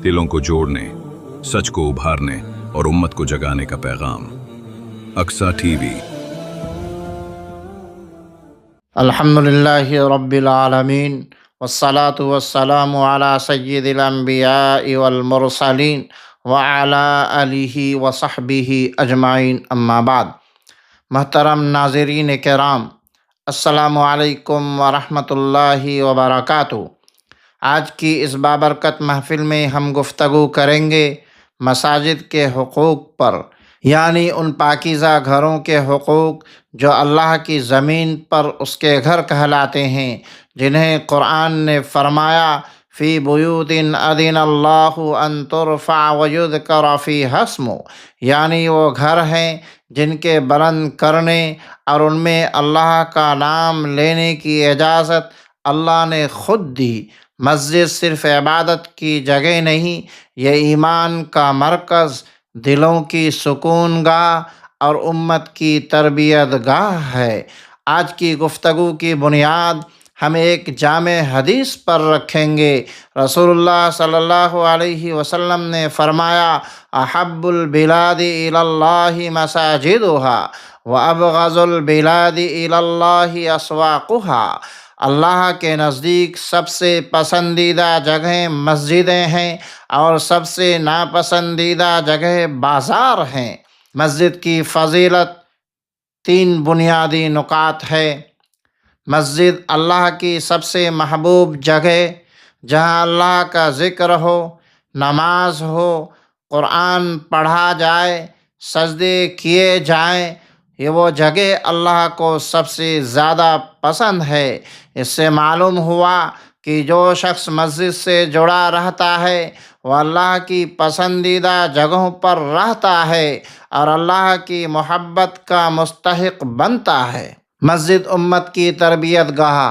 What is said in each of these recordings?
دلوں کو جوڑنے، سچ کو ابھارنے اور امت کو جگانے کا پیغام۔ Aqsa T V. الحمدللہ رب العالمین، والصلاة والسلام علی سید الانبیاء والمرسلین وعلی آلہ وصحبہ اجمعین، اما بعد۔ محترم ناظرین کرام، السلام علیکم ورحمۃ اللہ وبرکاتہ۔ آج کی اس بابرکت محفل میں ہم گفتگو کریں گے مساجد کے حقوق پر، یعنی ان پاکیزہ گھروں کے حقوق جو اللہ کی زمین پر اس کے گھر کہلاتے ہیں، جنہیں قرآن نے فرمایا فی بیوت اذن اللہ ان ترفع ویذکر فیہا اسمہ، یعنی وہ گھر ہیں جن کے بلند کرنے اور ان میں اللہ کا نام لینے کی اجازت اللہ نے خود دی۔ مسجد صرف عبادت کی جگہ نہیں، یہ ایمان کا مرکز، دلوں کی سکون گاہ اور امت کی تربیت گاہ ہے۔ آج کی گفتگو کی بنیاد ہم ایک جامع حدیث پر رکھیں گے۔ رسول اللہ صلی اللہ علیہ وسلم نے فرمایا احب البلاد الی اللہ مساجدها وابغض البلاد الی اللہ اسواقها، اللہ کے نزدیک سب سے پسندیدہ جگہیں مسجدیں ہیں اور سب سے ناپسندیدہ جگہ بازار ہیں۔ مسجد کی فضیلت 3 بنیادی نکات ہے۔ مسجد اللہ کی سب سے محبوب جگہ، جہاں اللہ کا ذکر ہو، نماز ہو، قرآن پڑھا جائے، سجدے کیے جائیں، یہ وہ جگہ اللہ کو سب سے زیادہ پسند ہے۔ اس سے معلوم ہوا کہ جو شخص مسجد سے جڑا رہتا ہے وہ اللہ کی پسندیدہ جگہوں پر رہتا ہے اور اللہ کی محبت کا مستحق بنتا ہے۔ مسجد امت کی تربیت گاہ۔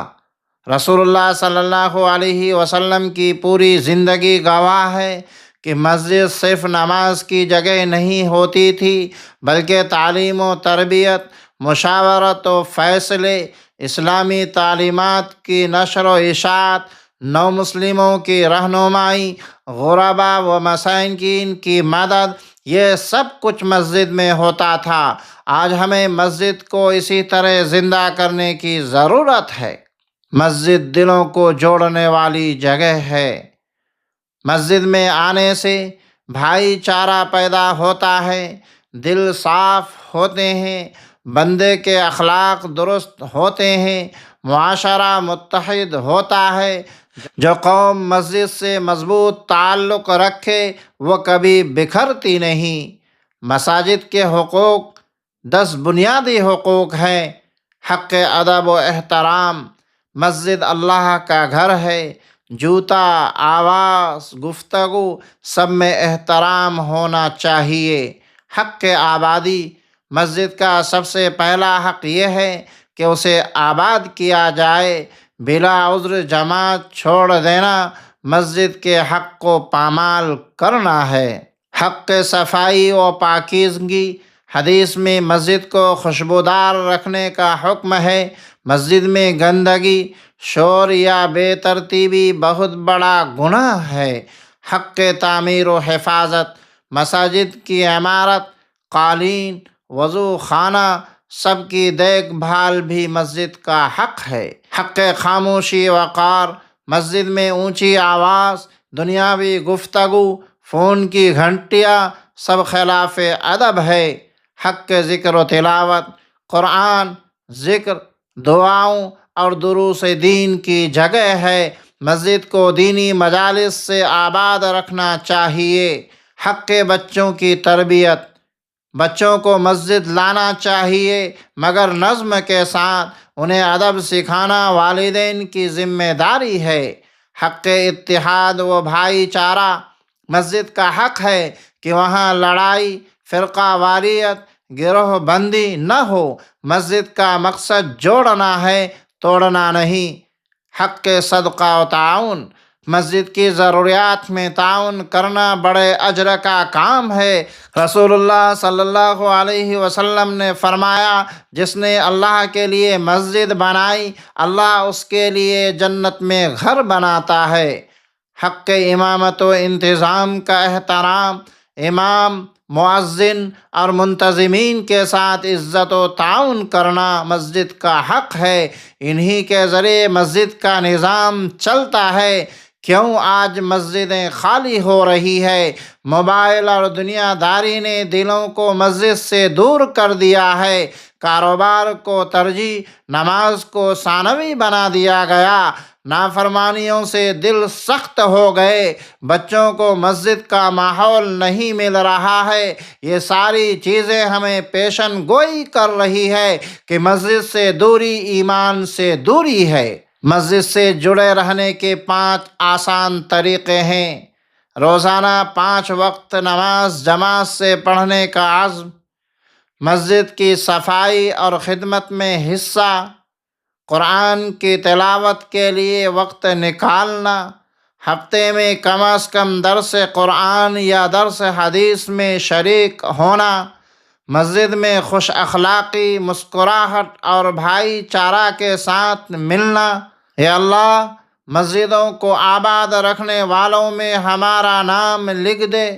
رسول اللہ صلی اللہ علیہ وسلم کی پوری زندگی گواہ ہے کہ مسجد صرف نماز کی جگہ نہیں ہوتی تھی، بلکہ تعلیم و تربیت، مشاورت و فیصلے، اسلامی تعلیمات کی نشر و اشاعت، نو مسلموں کی رہنمائی، غربا و مساکین کی مدد، یہ سب کچھ مسجد میں ہوتا تھا۔ آج ہمیں مسجد کو اسی طرح زندہ کرنے کی ضرورت ہے۔ مسجد دلوں کو جوڑنے والی جگہ ہے۔ مسجد میں آنے سے بھائی چارہ پیدا ہوتا ہے، دل صاف ہوتے ہیں، بندے کے اخلاق درست ہوتے ہیں، معاشرہ متحد ہوتا ہے۔ جو قوم مسجد سے مضبوط تعلق رکھے وہ کبھی بکھرتی نہیں۔ مساجد کے حقوق 10 بنیادی حقوق ہیں۔ حق ادب و احترام۔ مسجد اللہ کا گھر ہے۔ جوتا، آواز، گفتگو سب میں احترام ہونا چاہیے۔ حق آبادی۔ مسجد کا سب سے پہلا حق یہ ہے کہ اسے آباد کیا جائے۔ بلا عذر جماعت چھوڑ دینا مسجد کے حق کو پامال کرنا ہے۔ حق صفائی و پاکیزگی۔ حدیث میں مسجد کو خوشبودار رکھنے کا حکم ہے۔ مسجد میں گندگی، شور یا بے ترتیبی بہت بڑا گناہ ہے۔ حق تعمیر و حفاظت۔ مساجد کی عمارت، قالین، وضو خانہ سب کی دیکھ بھال بھی مسجد کا حق ہے۔ حق خاموشی وقار۔ مسجد میں اونچی آواز، دنیاوی گفتگو، فون کی گھنٹیاں سب خلاف ادب ہے۔ حق ذکر و تلاوت۔ قرآن، ذکر، دعاؤں اور دروس دین کی جگہ ہے۔ مسجد کو دینی مجالس سے آباد رکھنا چاہیے۔ حق بچوں کی تربیت۔ بچوں کو مسجد لانا چاہیے، مگر نظم کے ساتھ۔ انہیں ادب سکھانا والدین کی ذمہ داری ہے۔ حق اتحاد و بھائی چارہ۔ مسجد کا حق ہے کہ وہاں لڑائی، فرقہ واریت، گروہ بندی نہ ہو۔ مسجد کا مقصد جوڑنا ہے، توڑنا نہیں۔ حق صدقہ و تعاون۔ مسجد کی ضروریات میں تعاون کرنا بڑے اجر کا کام ہے۔ رسول اللہ صلی اللہ علیہ وسلم نے فرمایا جس نے اللہ کے لیے مسجد بنائی اللہ اس کے لیے جنت میں گھر بناتا ہے۔ حق امامت و انتظام کا احترام، امام، مؤذن اور منتظمین کے ساتھ عزت و تعاون کرنا مسجد کا حق ہے۔ انہی کے ذریعے مسجد کا نظام چلتا ہے۔ کیوں آج مسجدیں خالی ہو رہی ہے؟ موبائل اور دنیا داری نے دلوں کو مسجد سے دور کر دیا ہے۔ کاروبار کو ترجیح، نماز کو ثانوی بنا دیا گیا۔ نافرمانیوں سے دل سخت ہو گئے۔ بچوں کو مسجد کا ماحول نہیں مل رہا ہے۔ یہ ساری چیزیں ہمیں پیشن گوئی کر رہی ہے کہ مسجد سے دوری ایمان سے دوری ہے۔ مسجد سے جڑے رہنے کے 5 آسان طریقے ہیں۔ روزانہ 5 وقت نماز جماعت سے پڑھنے کا عزم، مسجد کی صفائی اور خدمت میں حصہ، قرآن کی تلاوت کے لیے وقت نکالنا، ہفتے میں کم از کم درس قرآن یا درس حدیث میں شریک ہونا، مسجد میں خوش اخلاقی، مسکراہٹ اور بھائی چارہ کے ساتھ ملنا۔ اے اللہ، مسجدوں کو آباد رکھنے والوں میں ہمارا نام لکھ دے۔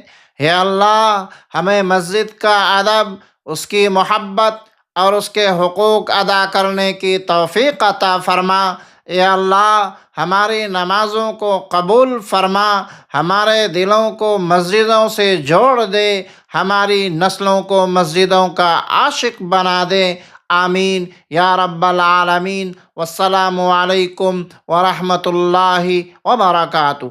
اے اللہ، ہمیں مسجد کا ادب، اس کی محبت اور اس کے حقوق ادا کرنے کی توفیق عطا فرما۔ اے اللہ، ہماری نمازوں کو قبول فرما، ہمارے دلوں کو مسجدوں سے جوڑ دے، ہماری نسلوں کو مسجدوں کا عاشق بنا دے۔ آمین یا رب العالمین۔ والسلام علیکم ورحمۃ اللہ وبرکاتہ۔